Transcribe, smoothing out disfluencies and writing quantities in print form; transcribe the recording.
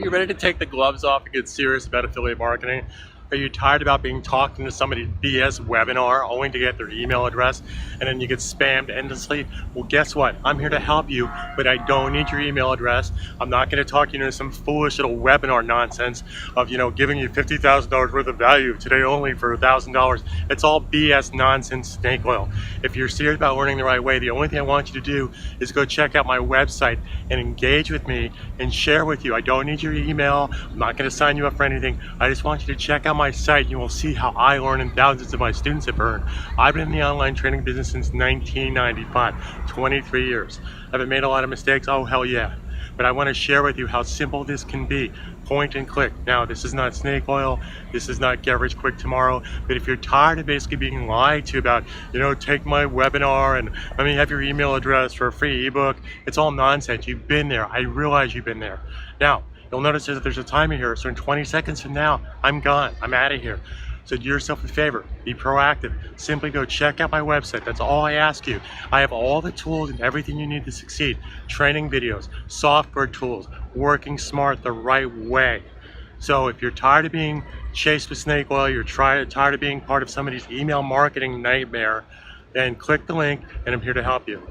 Are you ready to take the gloves off and get serious about affiliate marketing? Are you tired about being talked into somebody's BS webinar only to get their email address and then you get spammed endlessly? Well, guess what? I'm here to help you, but I don't need your email address. I'm not going to talk you into some foolish little webinar nonsense of, giving you $50,000 worth of value today only for $1,000. It's all BS nonsense snake oil. If you're serious about learning the right way, the only thing I want you to do is go check out my website and engage with me and share with you. I don't need your email. I'm not going to sign you up for anything. I just want you to check out my site. You will see how I learn and thousands of my students have earned. I've been in the online training business since 1995, 23 years. Have I made a lot of mistakes? Oh, hell yeah. But I want to share with you how simple this can be. Point and click. Now, this is not snake oil. This is not get rich quick tomorrow. But if you're tired of basically being lied to about, take my webinar and let me have your email address for a free ebook, it's all nonsense. You've been there. I realize you've been there. Now, you'll notice that there's a timer here. So in 20 seconds from now, I'm gone. I'm out of here. So do yourself a favor, be proactive. Simply go check out my website. That's all I ask you. I have all the tools and everything you need to succeed. Training videos, software tools, working smart the right way. So if you're tired of being chased with snake oil, you're tired of being part of somebody's email marketing nightmare, then click the link and I'm here to help you.